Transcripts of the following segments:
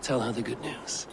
Tell her the good news.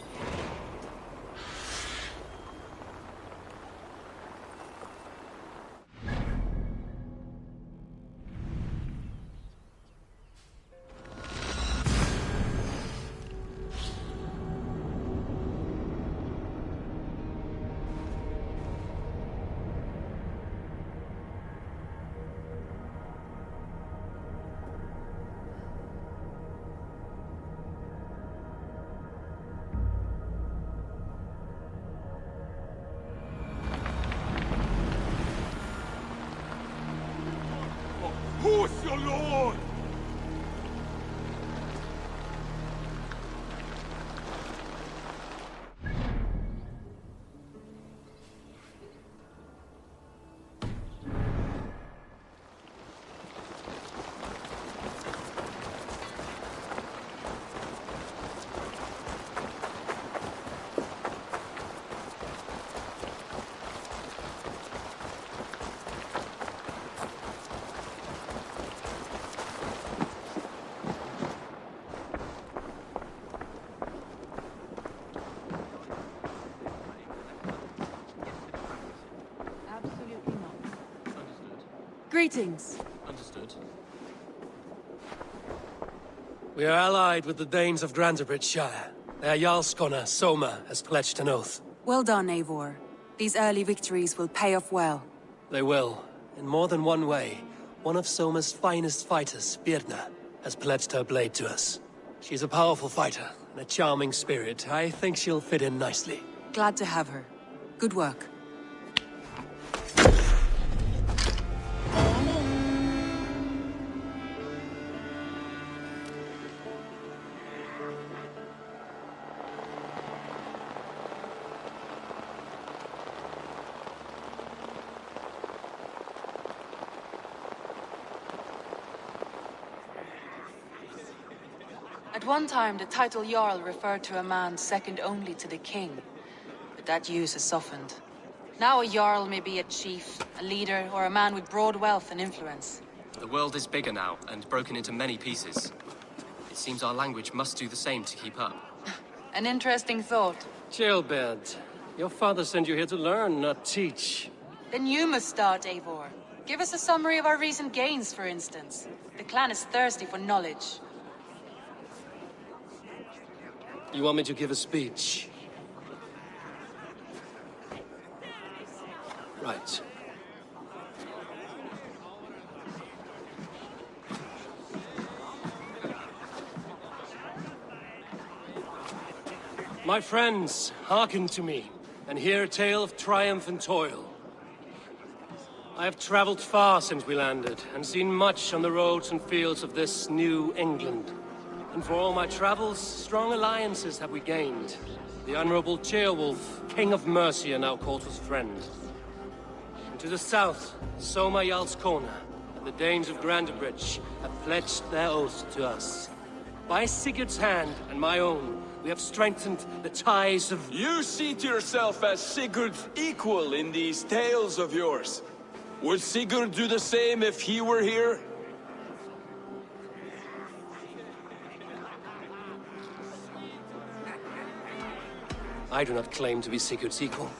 Who's your lord? Greetings. Understood. We are allied with the Danes of Grantebridgeshire. Their Jarlskona, Soma, has pledged an oath. Well done, Eivor. These early victories will pay off well. They will, in more than one way. One of Soma's finest fighters, Birna, has pledged her blade to us. She's a powerful fighter, and a charming spirit. I think she'll fit in nicely. Glad to have her. Good work. At one time, the title Jarl referred to a man second only to the king. But that use has softened. Now a Jarl may be a chief, a leader, or a man with broad wealth and influence. The world is bigger now, and broken into many pieces. It seems our language must do the same to keep up. An interesting thought. Chilbert, your father sent you here to learn, not teach. Then you must start, Eivor. Give us a summary of our recent gains, for instance. The clan is thirsty for knowledge. You want me to give a speech? Right. My friends, hearken to me, and hear a tale of triumph and toil. I have traveled far since we landed, and seen much on the roads and fields of this new England. And for all my travels, strong alliances have we gained. The Honorable Ceolwulf, King of Mercia, now calls us friend. And to the south, Soma Jarlskona and the Danes of Grantebridge have pledged their oath to us. By Sigurd's hand and my own, we have strengthened the ties of... You see to yourself as Sigurd's equal in these tales of yours. Would Sigurd do the same if he were here? I do not claim to be Sigurd's equal,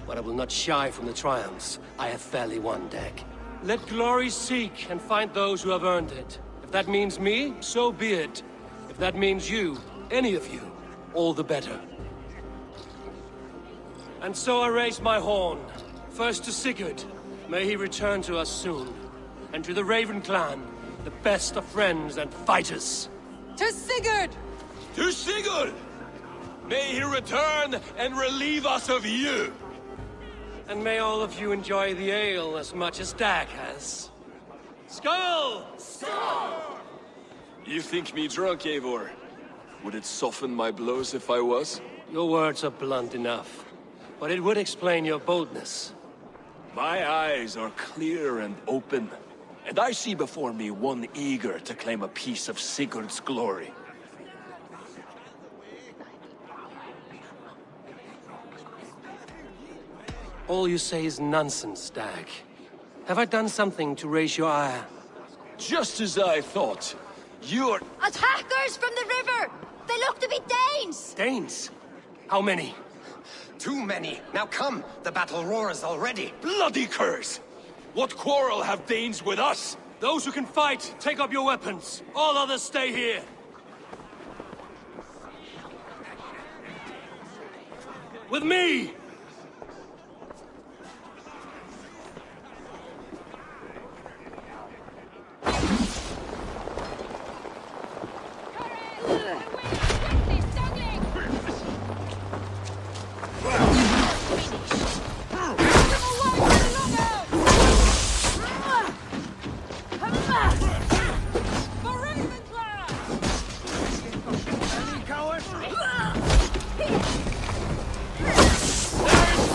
but I will not shy from the triumphs I have fairly won, Dag. Let glory seek and find those who have earned it. If that means me, so be it. If that means you, any of you, all the better. And so I raise my horn. First to Sigurd, may he return to us soon. And to the Raven clan, the best of friends and fighters. To Sigurd! To Sigurd! May he return and relieve us of you! And may all of you enjoy the ale as much as Dag has. Skull! Skull! You think me drunk, Eivor? Would it soften my blows if I was? Your words are blunt enough, but it would explain your boldness. My eyes are clear and open, and I see before me one eager to claim a piece of Sigurd's glory. All you say is nonsense, Dag. Have I done something to raise your ire? Just as I thought. You're... Attackers from the river! They look to be Danes! Danes? How many? Too many. Now come, the battle roars already. Bloody curse! What quarrel have Danes with us? Those who can fight, take up your weapons. All others stay here. With me!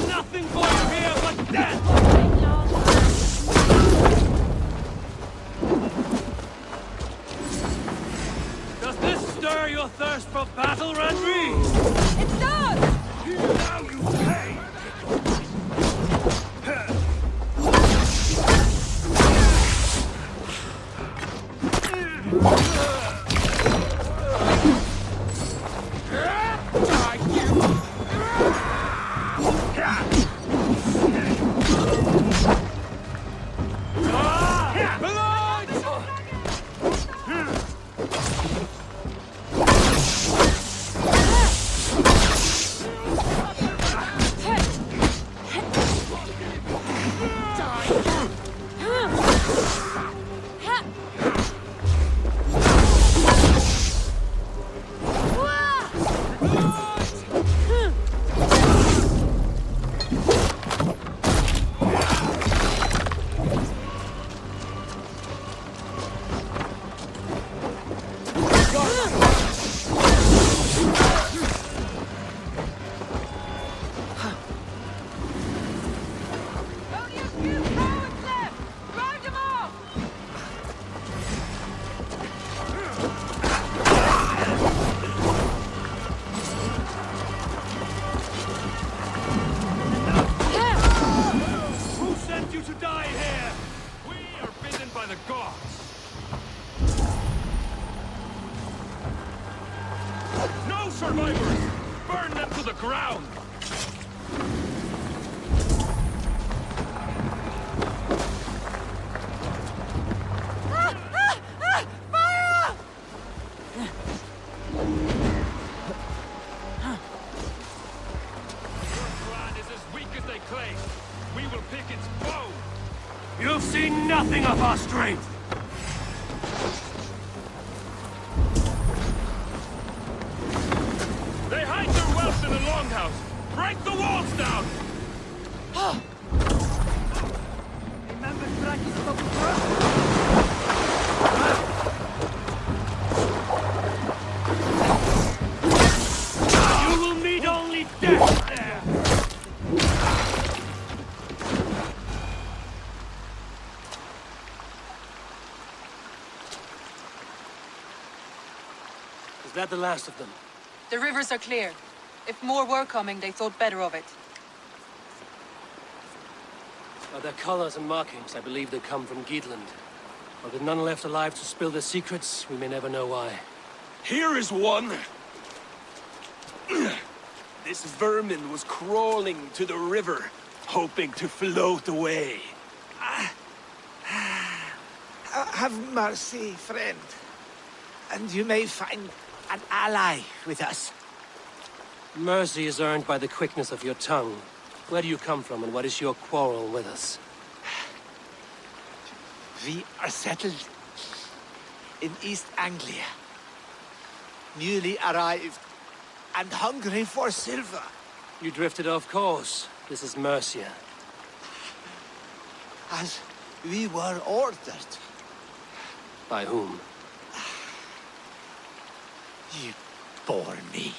Nothing for you here but death! Does this stir your thirst for battle, Randri? It does! Now you pay! Only a few cowards left! Round them off! Who sent you to die here? We are bidden by the gods! No survivors! Burn them to the ground! Your clan is as weak as they claim. We will pick its bone! You've seen nothing of our strength! They hide their wealth in the longhouse! Break the walls down! You will meet only death there! Is that the last of them? The rivers are clear. If more were coming, they thought better of it. By their colors and markings, I believe they come from Geatland. But with none left alive to spill their secrets, we may never know why. Here is one! This vermin was crawling to the river, hoping to float away. Have mercy, friend. And you may find an ally with us. Mercy is earned by the quickness of your tongue. Where do you come from, and what is your quarrel with us? We are settled in East Anglia. Newly arrived and hungry for silver. You drifted off course. This is Mercia. As we were ordered. By whom? You bore me.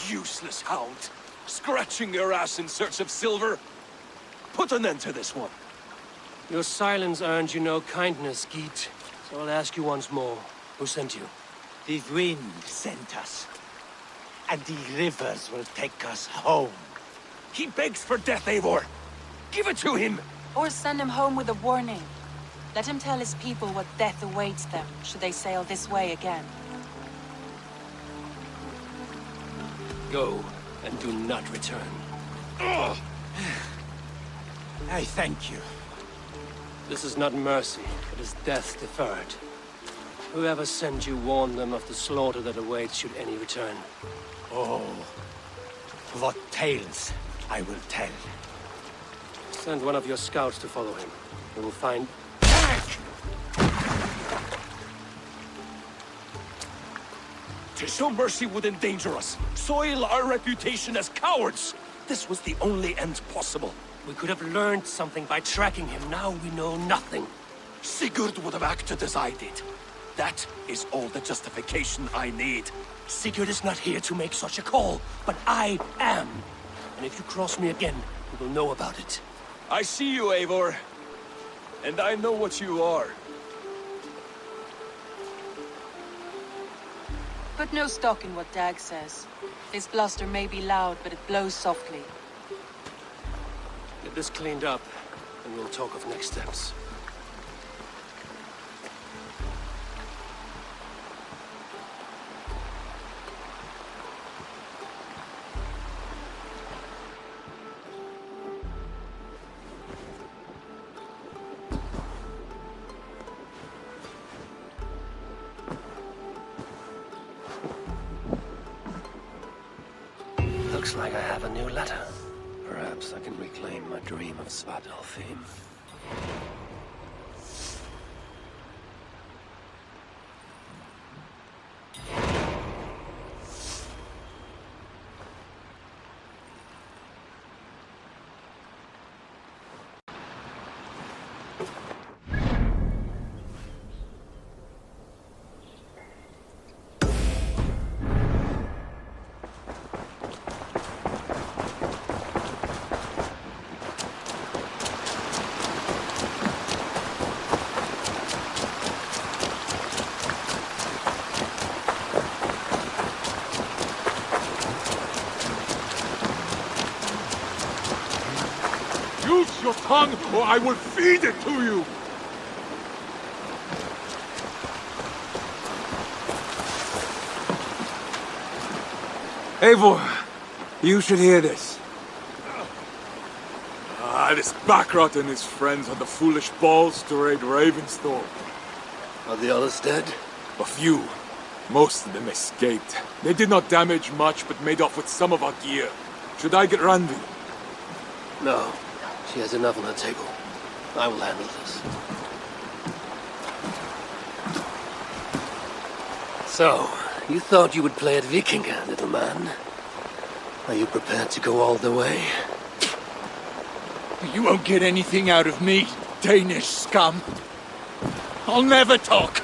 Useless hound! Scratching your ass in search of silver! Put an end to this one! Your silence earned you no kindness, Geet. So I'll ask you once more. Who sent you? The wind sent us. And the rivers will take us home. He begs for death, Eivor! Give it to him! Or send him home with a warning. Let him tell his people what death awaits them should they sail this way again. Go, and do not return. I thank you. This is not mercy, it is death deferred. Whoever sent you warned them of the slaughter that awaits should any return. Oh, what tales I will tell. Send one of your scouts to follow him. He will find... To show mercy would endanger us, soil our reputation as cowards. This was the only end possible. We could have learned something by tracking him. Now we know nothing. Sigurd would have acted as I did. That is all the justification I need. Sigurd is not here to make such a call, but I am. And if you cross me again, you will know about it. I see you, Eivor. And I know what you are. Put no stock in what Dag says. His bluster may be loud, but it blows softly. Get this cleaned up, and we'll talk of next steps. Looks like I have a new letter. Perhaps I can reclaim my dream of Svartalfheim. Use your tongue, or I will feed it to you! Eivor, you should hear this. This Backrot and his friends had the foolish balls to raid Ravensthorpe. Are the others dead? A few. Most of them escaped. They did not damage much, but made off with some of our gear. Should I get Randvi? No. She has enough on her table. I will handle this. So, you thought you would play at Vikinga, little man? Are you prepared to go all the way? You won't get anything out of me, Danish scum. I'll never talk.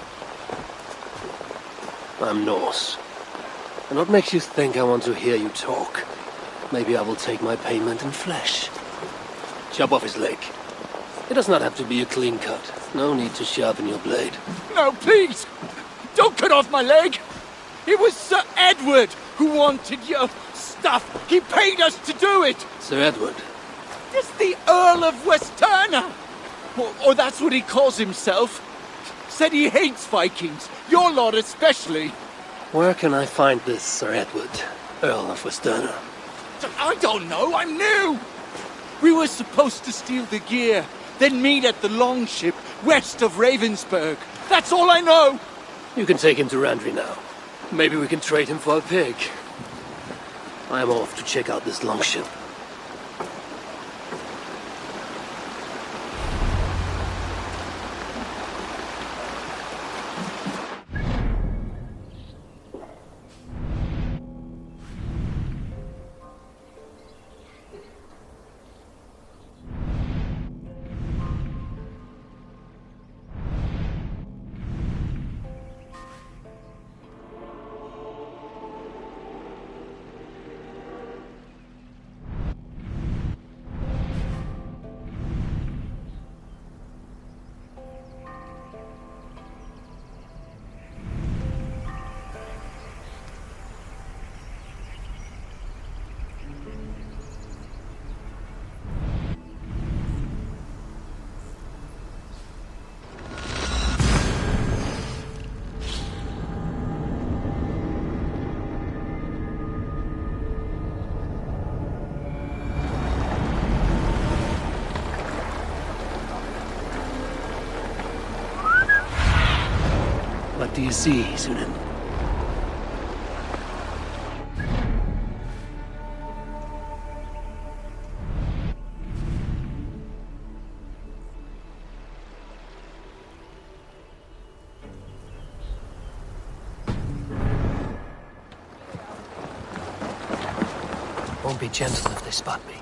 I'm Norse. And what makes you think I want to hear you talk? Maybe I will take my payment in flesh. Chop off his leg. It does not have to be a clean cut. No need to sharpen your blade. No, please! Don't cut off my leg! It was Sir Edward who wanted your stuff. He paid us to do it! Sir Edward? It's the Earl of Westerna! Or that's what he calls himself. Said he hates Vikings. Your lot especially. Where can I find this Sir Edward, Earl of Westerna? I don't know, I'm new! We were supposed to steal the gear, then meet at the longship west of Ravensburg. That's all I know! You can take him to Randvi now. Maybe we can trade him for a pig. I'm off to check out this longship. do you see, Sunan? Won't be gentle if they spot me.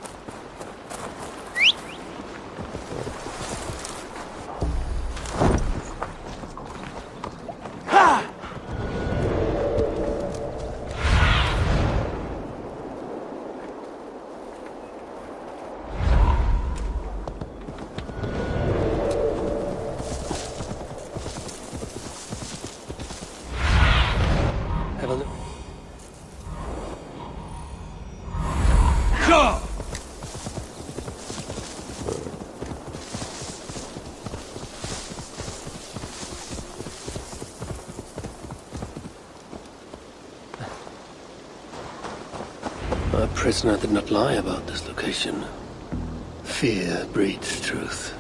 Have a look. Our prisoner did not lie about this location. Fear breeds truth.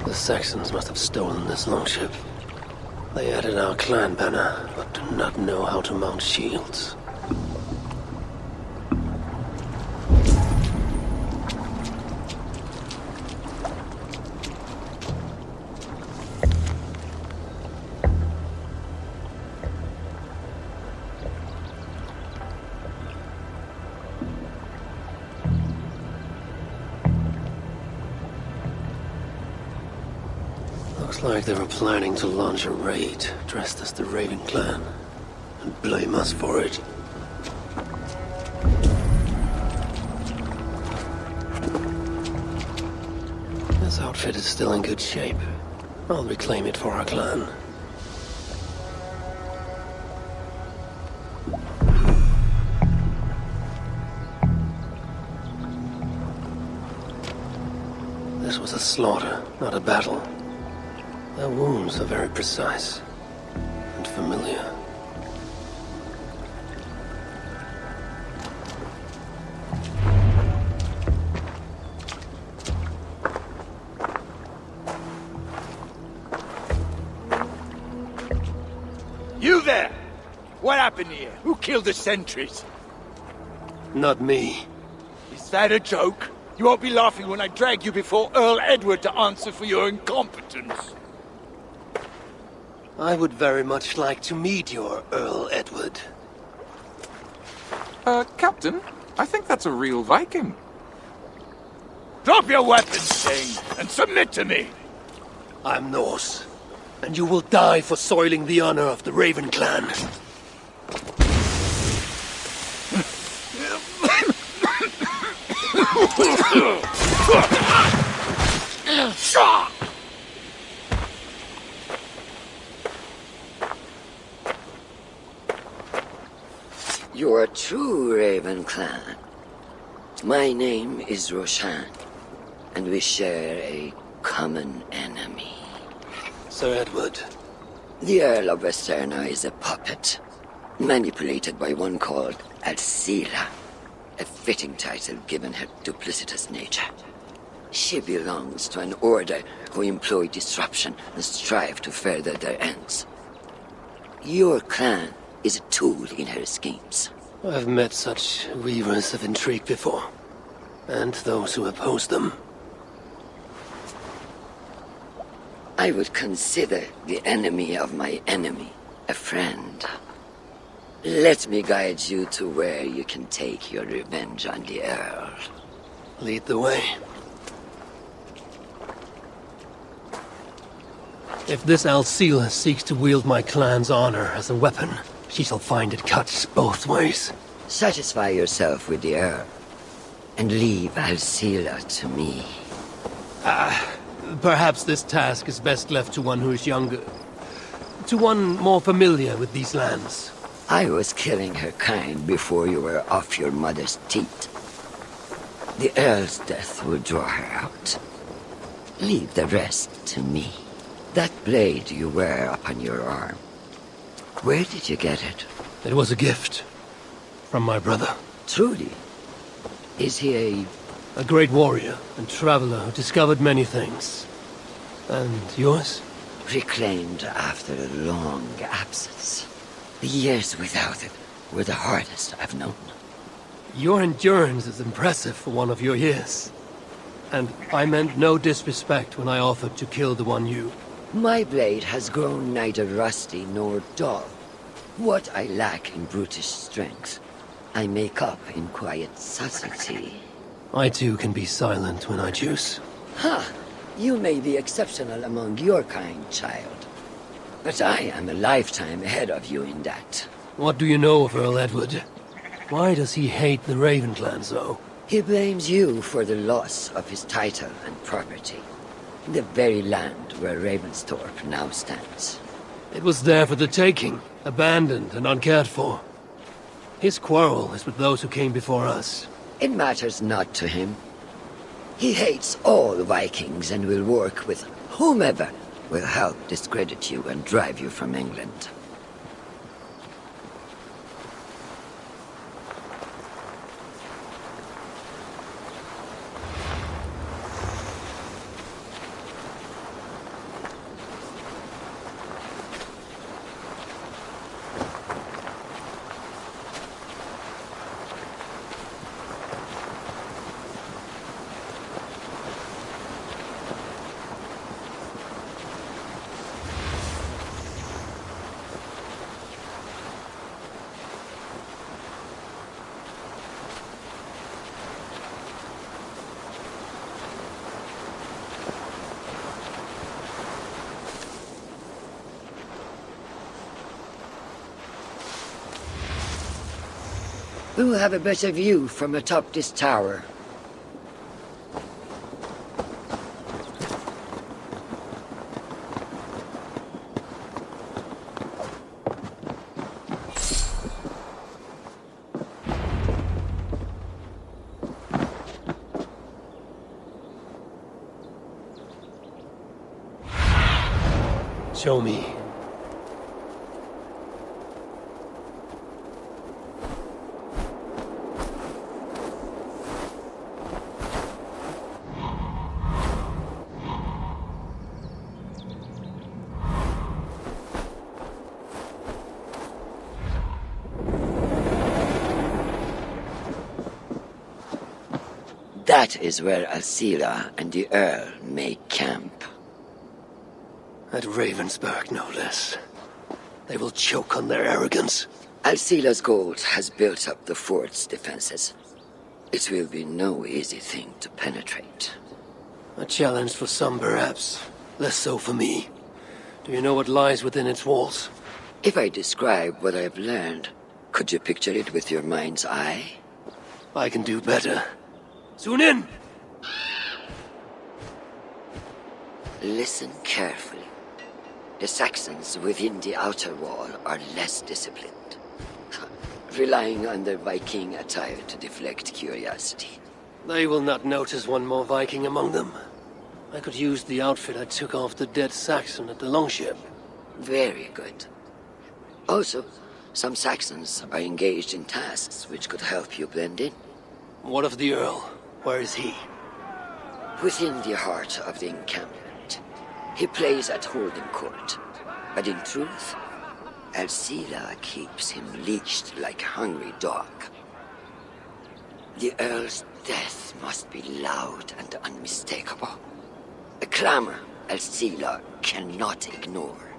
The Saxons must have stolen this longship. They added our clan banner, but do not know how to mount shields. Looks like they were planning to launch a raid, dressed as the Raven clan, and blame us for it. This outfit is still in good shape. I'll reclaim it for our clan. This was a slaughter, not a battle. Their wounds are very precise and familiar. You there! What happened here? Who killed the sentries? Not me. Is that a joke? You won't be laughing when I drag you before Earl Edward to answer for your incompetence. I would very much like to meet your Earl Edward. Captain, I think that's a real Viking. Drop your weapons, Thing, and submit to me! I'm Norse, and you will die for soiling the honor of the Raven clan. You are true, Raven clan. My name is Roshan, and we share a common enemy. Sir Edward. The Earl of Westerna is a puppet, manipulated by one called Alcila, a fitting title given her duplicitous nature. She belongs to an order who employ disruption and strive to further their ends. Your clan is a tool in her schemes. I've met such weavers of intrigue before, and those who oppose them. I would consider the enemy of my enemy a friend. Let me guide you to where you can take your revenge on the Earl. Lead the way. If this Alcila seeks to wield my clan's honor as a weapon, she shall find it cuts both ways. Satisfy yourself with the Earl, and leave Alcila to me. Perhaps this task is best left to one who is younger. To one more familiar with these lands. I was killing her kind before you were off your mother's teat. The Earl's death will draw her out. Leave the rest to me. That blade you wear upon your arm Where did you get it? It was a gift. From my brother. Truly? Is he A great warrior and traveler who discovered many things. And yours? reclaimed after a long absence? The years without it were the hardest I've known. Your endurance is impressive for one of your years. And I meant no disrespect when I offered to kill the one you... My blade has grown neither rusty nor dull. What I lack in brutish strength, I make up in quiet subtlety. I too can be silent when I choose. Ha! You may be exceptional among your kind, child. But I am a lifetime ahead of you in that. What do you know of Earl Edward? Why does he hate the Raven clan so? He blames you for the loss of his title and property. The very land where Ravensthorpe now stands. It was there for the taking, abandoned and uncared for. His quarrel is with those who came before us. It matters not to him. He hates all Vikings and will work with whomever will help discredit you and drive you from England. We will have a better view from atop this tower. Show me. That is where Alcila and the Earl make camp. At Ravensburg, no less. They will choke on their arrogance. Alcila's gold has built up the fort's defenses. It will be no easy thing to penetrate. A challenge for some, perhaps. Less so for me. Do you know what lies within its walls? If I describe what I've learned, could you picture it with your mind's eye? I can do better. Soon in! Listen carefully. The Saxons within the outer wall are less disciplined, relying on their Viking attire to deflect curiosity. They will not notice one more Viking among them. I could use the outfit I took off the dead Saxon at the Longship. Very good. Also, some Saxons are engaged in tasks which could help you blend in. What of the Earl? Where is he? Within the heart of the encampment. He plays at holding court. But in truth, Alcila keeps him leashed like a hungry dog. The Earl's death must be loud and unmistakable. A clamor Alcila cannot ignore.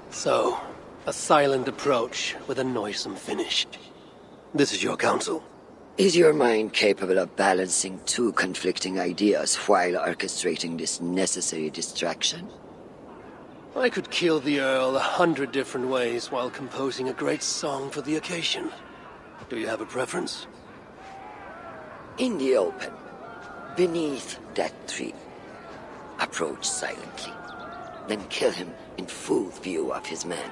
So, a silent approach with a noisome finish. This is your counsel. Is your mind capable of balancing two conflicting ideas while orchestrating this necessary distraction? I could kill the Earl 100 different ways while composing a great song for the occasion. Do you have a preference? In the open, beneath that tree. Approach silently, then kill him in full view of his men.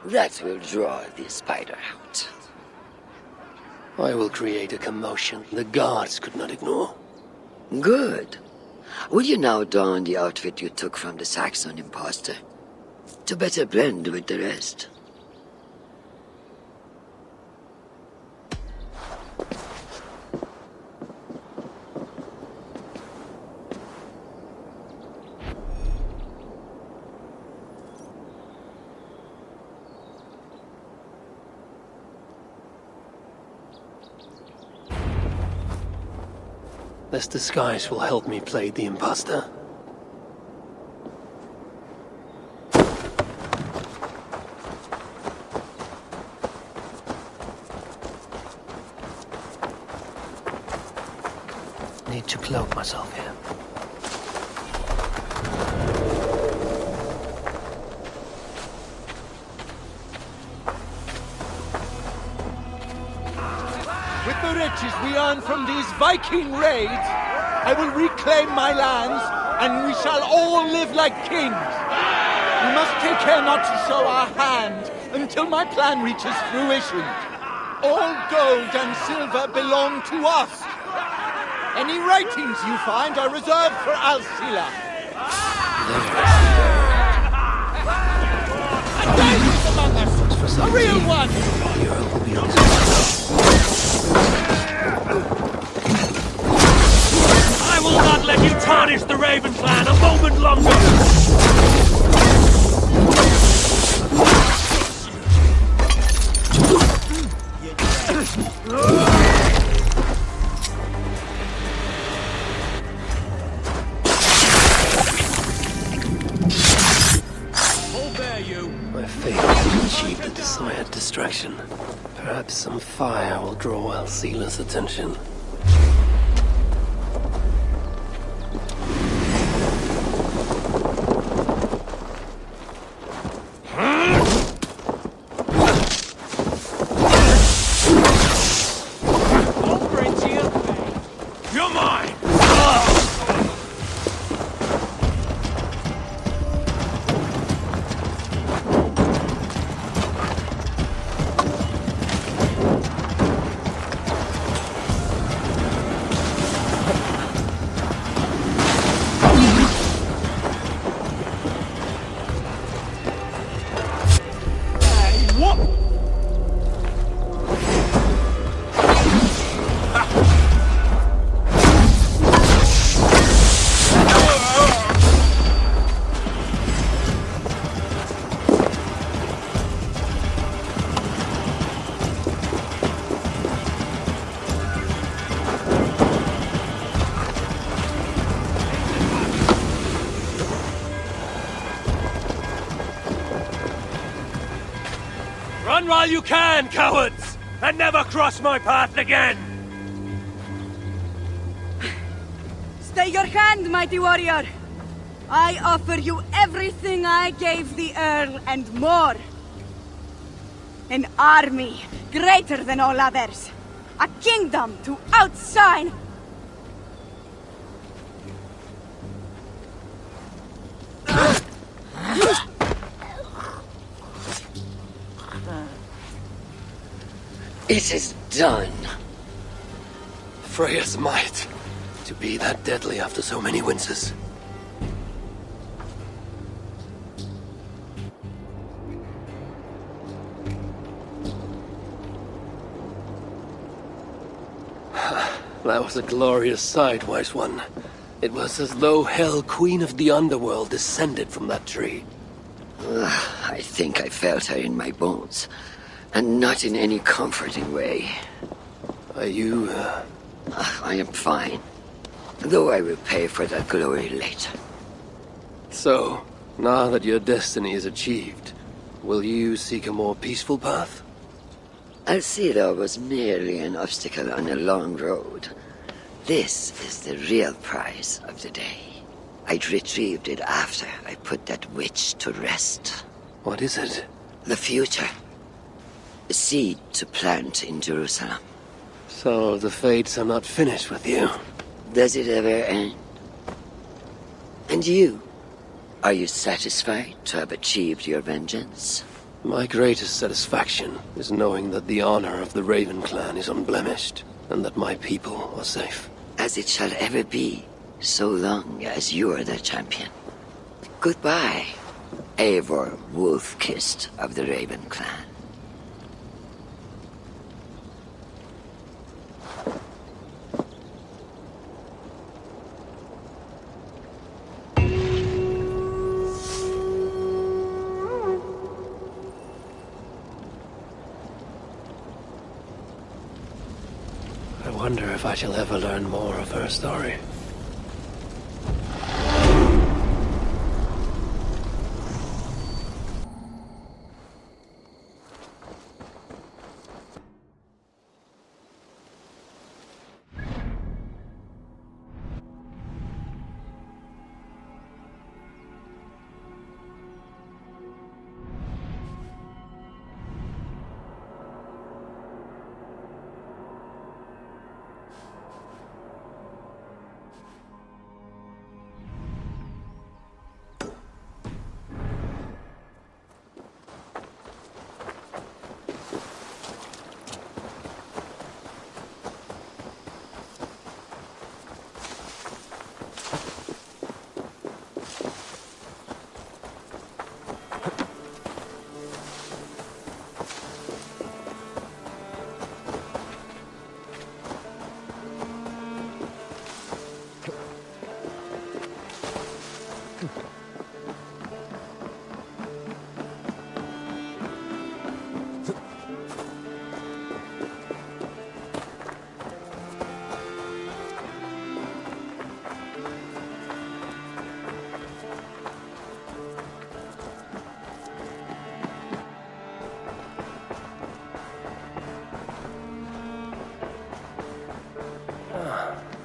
That will draw the spider out. I will create a commotion the guards could not ignore. Good. Will you now don the outfit you took from the Saxon imposter? to better blend with the rest. This disguise will help me play the imposter. Need to cloak myself here. With the riches we earn from these Viking raids, I will reclaim my lands, and we shall all live like kings. We must take care not to show our hand until my plan reaches fruition. All gold and silver belong to us. Any writings you find are reserved for Alcila. A dangerous among us! A real one! I will not let you tarnish the Raven clan a moment longer! My fate has achieved the desired distraction. Perhaps some fire will draw Alcila's attention. You're mine! Run while you can, cowards! And never cross my path again! Stay your hand, mighty warrior! I offer you everything I gave the Earl and more. An army greater than all others. A kingdom to outshine. It is done. Freya's might. To be that deadly after so many winces. That was a glorious sight, wise one. It was as though Hell, Queen of the Underworld, descended from that tree. I think I felt her in my bones. And not in any comforting way. Are you, I am fine. Though I will pay for that glory later. So, now that your destiny is achieved, will you seek a more peaceful path? Alcila was merely an obstacle on a long road. This is the real prize of the day. I'd retrieved it after I put that witch to rest. What is it? The future. A seed to plant in Jerusalem. So the fates are not finished with you. Does it ever end? And you? Are you satisfied to have achieved your vengeance? My greatest satisfaction is knowing that the honor of the Raven clan is unblemished, and that my people are safe. As it shall ever be, so long as you are the champion. Goodbye, Eivor Wolf-Kissed of the Raven clan. I wonder if I shall ever learn more of her story.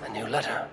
A new letter.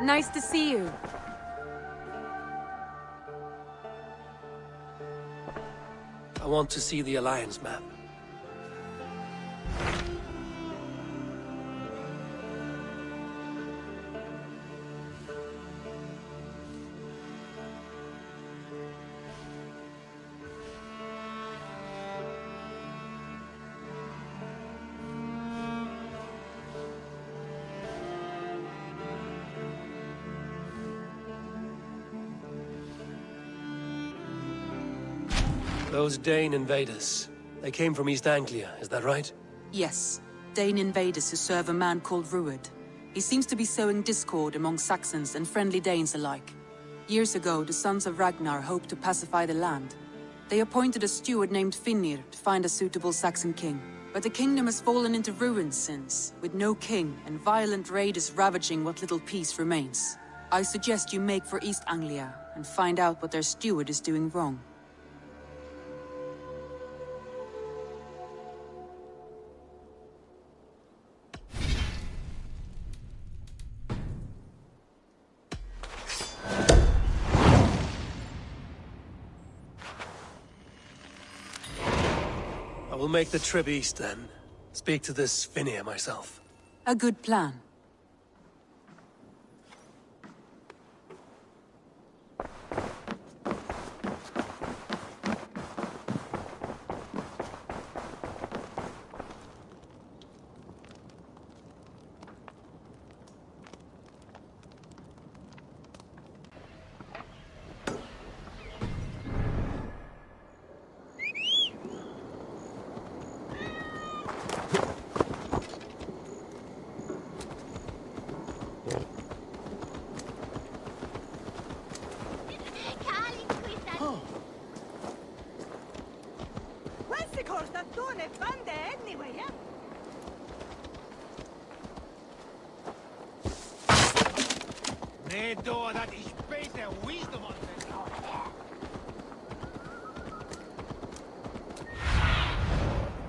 Nice to see you. I want to see the Alliance map. Those Dane invaders, they came from East Anglia, is that right? Yes, Dane invaders who serve a man called Rued. He seems to be sowing discord among Saxons and friendly Danes alike. Years ago, the sons of Ragnar hoped to pacify the land. They appointed a steward named Finnir to find a suitable Saxon king. But the kingdom has fallen into ruins since, with no king and violent raiders ravaging what little peace remains. I suggest you make for East Anglia and find out what their steward is doing wrong. I will make the trip east then. Speak to this Finnir myself. A good plan.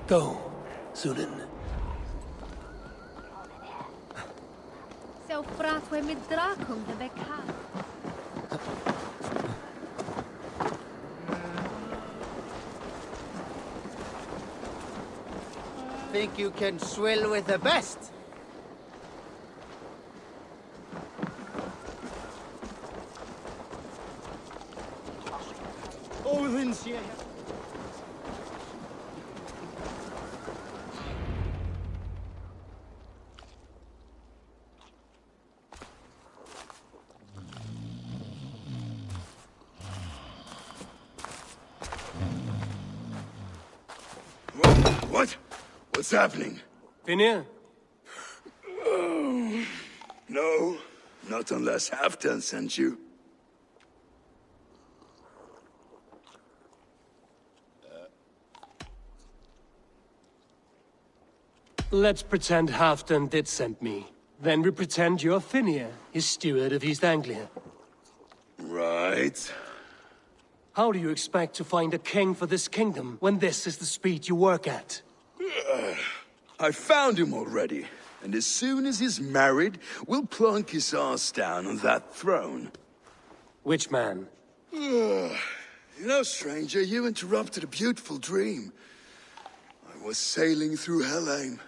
Go, Sunan. So bratwe mit Dracum de Bekan. Think you can swill with the best? Odin's here. What? What's happening? Finir? Oh, no, not unless Halfdan sent you. Let's pretend Halfdan did send me. Then we pretend you're Finir, his steward of East Anglia. Right. How do you expect to find a king for this kingdom when this is the speed you work at? I found him already, and as soon as he's married, we'll plunk his ass down on that throne. Which man? You know, stranger, you interrupted a beautiful dream. I was sailing through Helheim,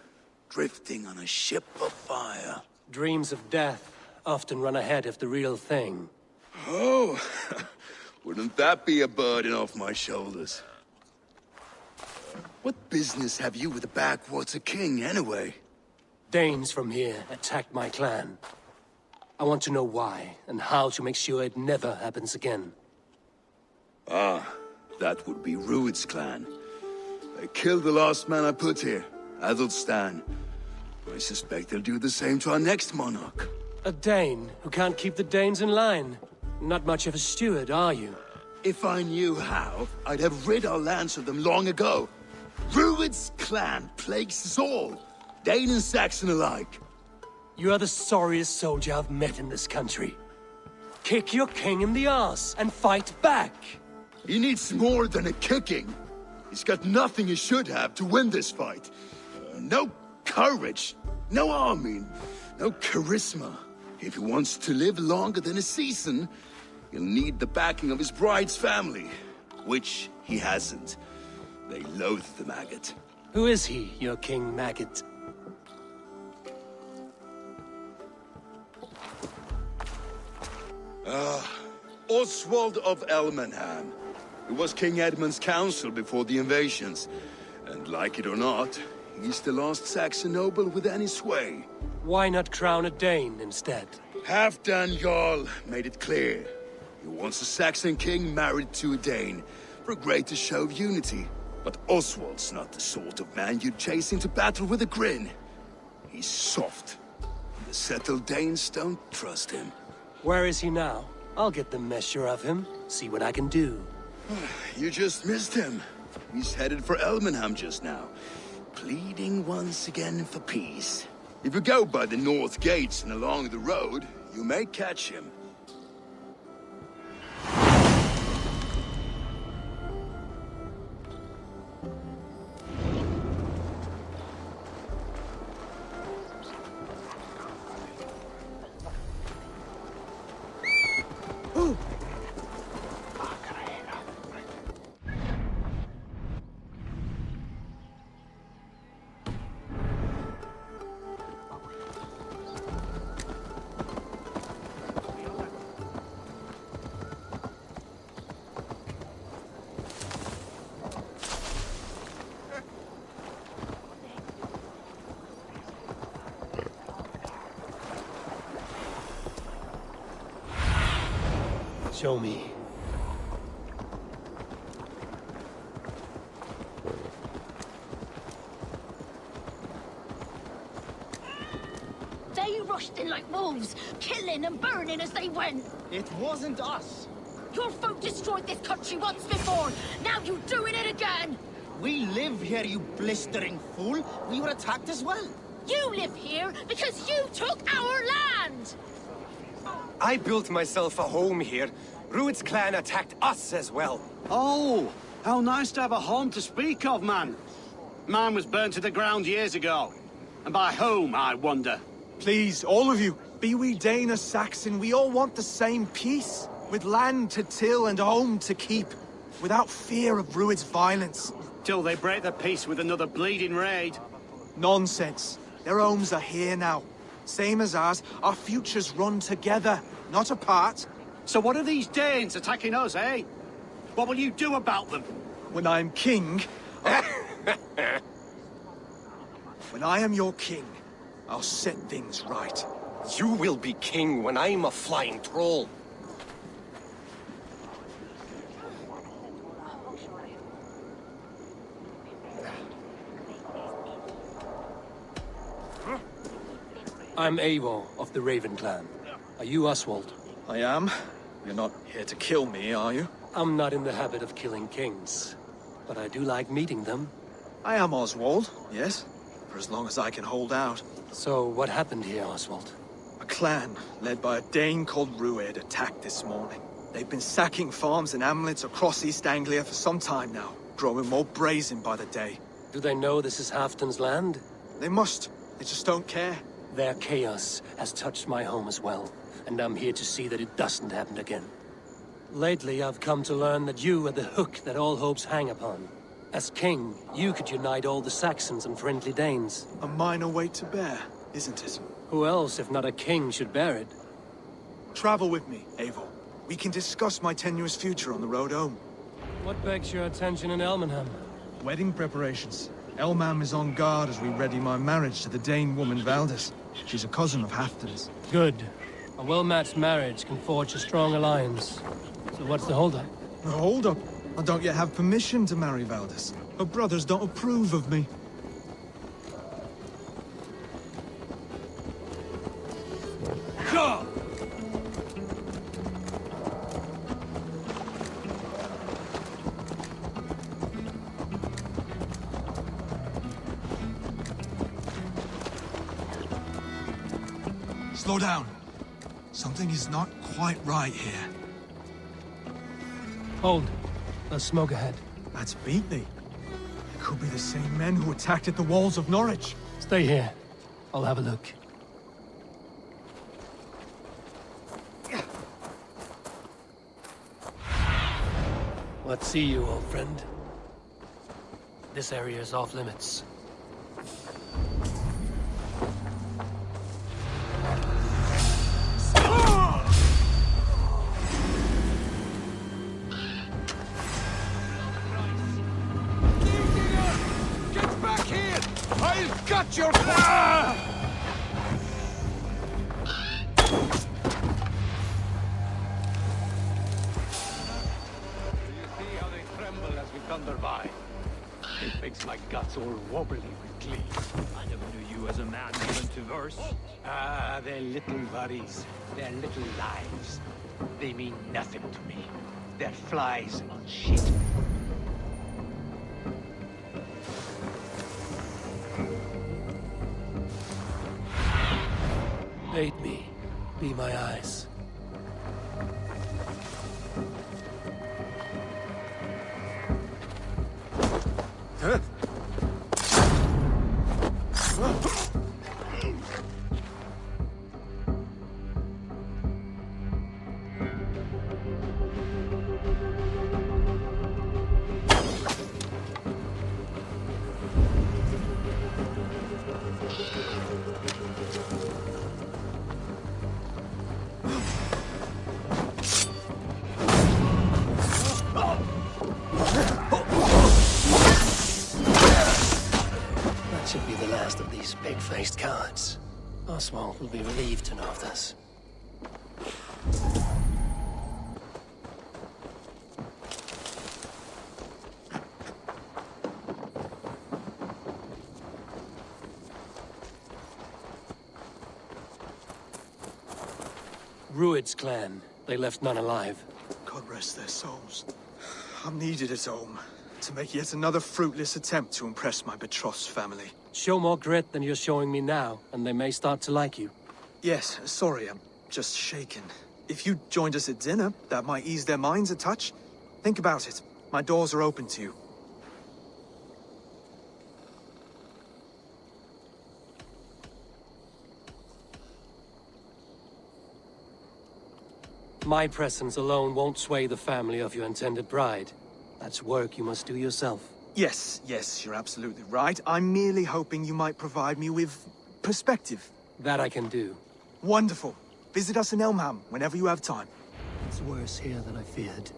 drifting on a ship of fire. Dreams of death often run ahead of the real thing. Oh, wouldn't that be a burden off my shoulders? What business have you with the backwater king, anyway? Danes from here attacked my clan. I want to know why, and how to make sure it never happens again. Ah, that would be Rued's clan. They killed the last man I put here, Adelstan. I suspect they'll do the same to our next monarch. A Dane who can't keep the Danes in line. Not much of a steward, are you? If I knew how, I'd have rid our lands of them long ago. Rued's clan plagues us all, Dane and Saxon alike. You are the sorriest soldier I've met in this country. Kick your king in the arse and fight back. He needs more than a kicking. He's got nothing he should have to win this fight. No courage, no army, no charisma. If he wants to live longer than a season, he'll need the backing of his bride's family, which he hasn't. They loathe the maggot. Who is he, your King Maggot? Oswald of Elmenham. He was King Edmund's counsel before the invasions. And like it or not, he's the last Saxon noble with any sway. Why not crown a Dane instead? Halfdan Jarl made it clear. He wants a Saxon king married to a Dane, for a greater show of unity. But Oswald's not the sort of man you'd chase into battle with a grin. He's soft. The settled Danes don't trust him. Where is he now? I'll get the measure of him, see what I can do. You just missed him. He's headed for Elmenham just now, pleading once again for peace. If you go by the north gates and along the road, you may catch him. Show me. They rushed in like wolves, killing and burning as they went. It wasn't us. Your folk destroyed this country once before. Now you're doing it again. We live here, you blistering fool. We were attacked as well. You live here because you took our land. I built myself a home here. Rued's clan attacked us as well. Oh, how nice to have a home to speak of, man. Mine was burnt to the ground years ago. And by whom, I wonder? Please, all of you, be we Dane or Saxon, we all want the same peace. With land to till and home to keep. Without fear of Rued's violence. Till they break the peace with another bleeding raid. Nonsense. Their homes are here now. Same as ours, our futures run together, not apart. So what are these Danes attacking us, eh? What will you do about them? When I am king... When I am your king, I'll set things right. You will be king when I'm a flying troll. I'm Eivor of the Raven clan. Are you Oswald? I am. You're not here to kill me, are you? I'm not in the habit of killing kings, but I do like meeting them. I am Oswald, yes. For as long as I can hold out. So, what happened here, Oswald? A clan, led by a Dane called Rued, attacked this morning. They've been sacking farms and hamlets across East Anglia for some time now, growing more brazen by the day. Do they know this is Halfton's land? They must. They just don't care. Their chaos has touched my home as well, and I'm here to see that it doesn't happen again. Lately, I've come to learn that you are the hook that all hopes hang upon. As king, you could unite all the Saxons and friendly Danes. A minor weight to bear, isn't it? Who else, if not a king, should bear it? Travel with me, Eivor. We can discuss my tenuous future on the road home. What begs your attention in Elmenham? Wedding preparations. Elmam is on guard as we ready my marriage to the Dane woman Valdis. She's a cousin of Halfton's. Good. A well-matched marriage can forge a strong alliance. So what's the holdup? The holdup? I don't yet have permission to marry Valdis. Her brothers don't approve of me. Go! Slow down. Something is not quite right here. Hold. There's smoke ahead. That's Beatley. It could be the same men who attacked at the walls of Norwich. Stay here. I'll have a look. What see you, old friend? This area is off limits. Got your... thunder by. It makes my guts all wobbly with glee. I never knew you as a man given to verse. Ah, they're little worries. They're little lives. They mean nothing to me. They're flies on shit. Aid me. Be my eyes. Huh? That should be the last of these big-faced cowards. Oswald will be relieved to know of this. Rued's clan. They left none alive. God rest their souls. I'm needed at home to make yet another fruitless attempt to impress my betrothed family. Show more grit than you're showing me now, and they may start to like you. Yes, sorry, I'm just shaken. If you joined us at dinner, that might ease their minds a touch. Think about it. My doors are open to you. My presence alone won't sway the family of your intended bride. That's work you must do yourself. Yes, you're absolutely right. I'm merely hoping you might provide me with perspective. That I can do. Wonderful. Visit us in Elmham whenever you have time. It's worse here than I feared.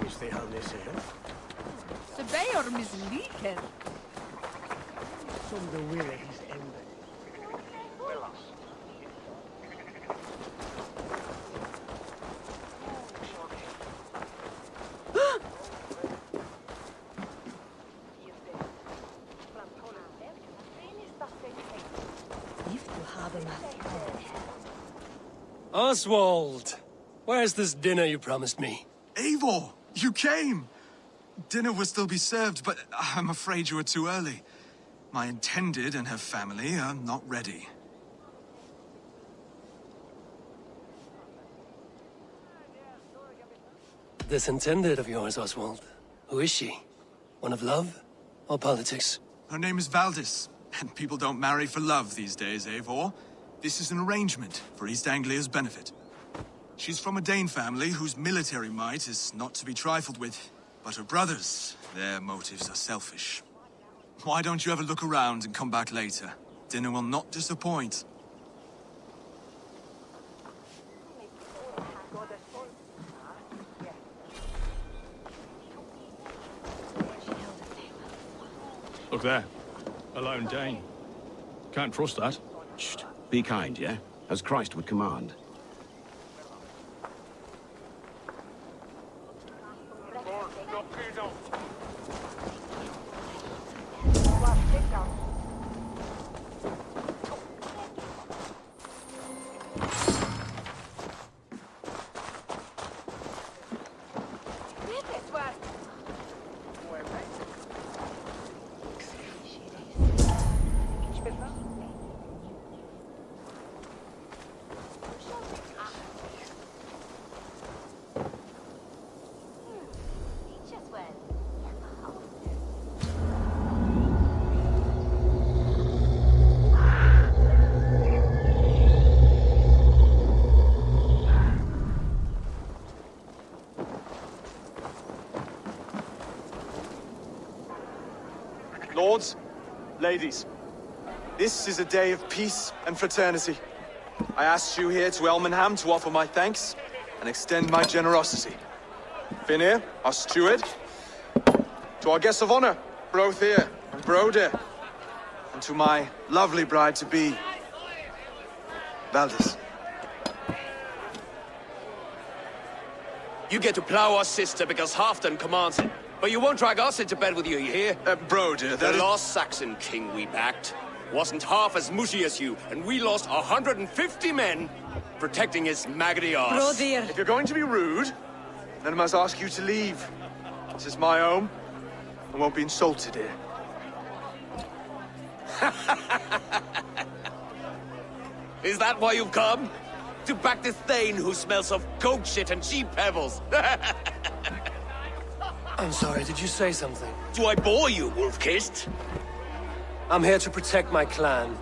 Is they have this here? Så beger misliken. Som the willings ended. Oswald! Where's this dinner you promised me? Eivor, you came! Dinner will still be served, but I'm afraid you are too early. My intended and her family are not ready. This intended of yours, Oswald. Who is she? One of love or politics? Her name is Valdis, and people don't marry for love these days, Eivor. This is an arrangement for East Anglia's benefit. She's from a Dane family whose military might is not to be trifled with. But her brothers, their motives are selfish. Why don't you have a look around and come back later? Dinner will not disappoint. Look there. A lone Dane. Can't trust that. Shh. Be kind, yeah? As Christ would command. Lords, ladies, this is a day of peace and fraternity. I asked you here to Elmenham to offer my thanks and extend my generosity. Finir, our steward, to our guests of honor, Brothir and Broder, and to my lovely bride-to-be, Valdis. You get to plow our sister because Halfdan commands it. But you won't drag us into bed with you, you hear? Broder, the lost Saxon king we backed wasn't half as mushy as you, and we lost 150 men protecting his maggoty arse. If you're going to be rude, then I must ask you to leave. This is my home. I won't be insulted here. Is that why you've come? To back this Thane who smells of goat shit and cheap pebbles? I'm sorry, did you say something? Do I bore you, wolf-kissed? I'm here to protect my clan.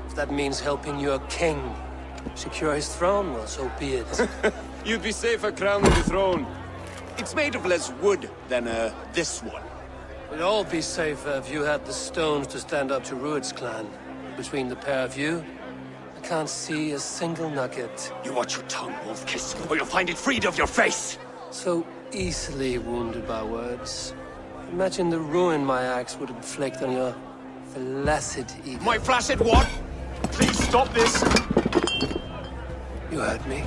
If that means helping your king secure his throne, well, so be it. You'd be safer crowning the throne. It's made of less wood than, this one. We'd all be safer if you had the stones to stand up to Rued's clan. Between the pair of you, I can't see a single nugget. You watch your tongue, wolf-kissed, or you'll find it freed of your face! So easily wounded by words. Imagine the ruin my axe would inflict on your flaccid ego. My flaccid what? Please stop this! You heard me.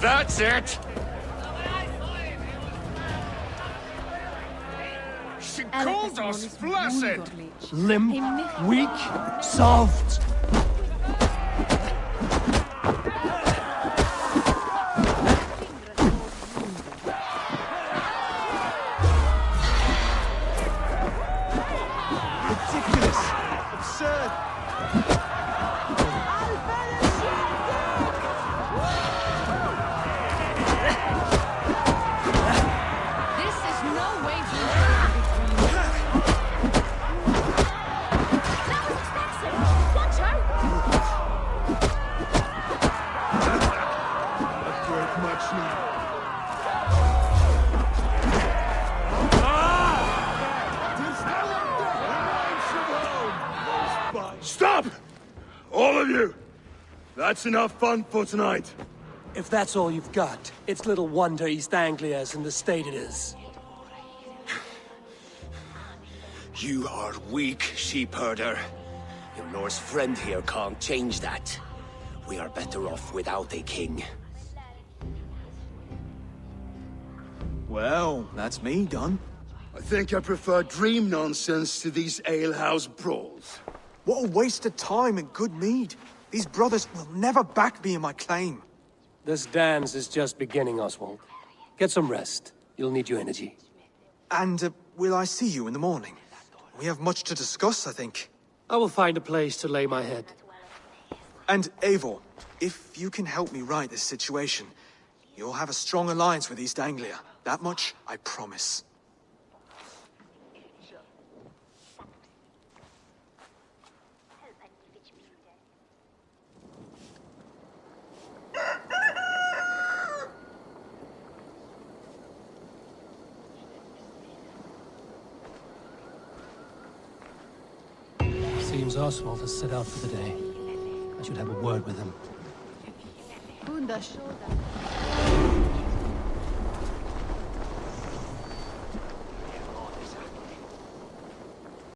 That's it! She called us flaccid! Limp, weak, soft. Ridiculous! Absurd! This is no way to ensure victory. That was expensive! Watch out! Not worth much now. Stop! All of you! That's enough fun for tonight. If that's all you've got, it's little wonder East Anglia's in the state it is. You are weak, sheep herder. Your Norse friend here can't change that. We are better off without a king. Well, that's me done. I think I prefer dream nonsense to these alehouse brawls. What a waste of time and good mead. These brothers will never back me in my claim. This dance is just beginning, Oswald. Get some rest. You'll need your energy. And will I see you in the morning? We have much to discuss, I think. I will find a place to lay my head. And Eivor, if you can help me right this situation, you'll have a strong alliance with East Anglia. That much, I promise. Seems Oswald has set out for the day. I should have a word with him. Bunda shoda.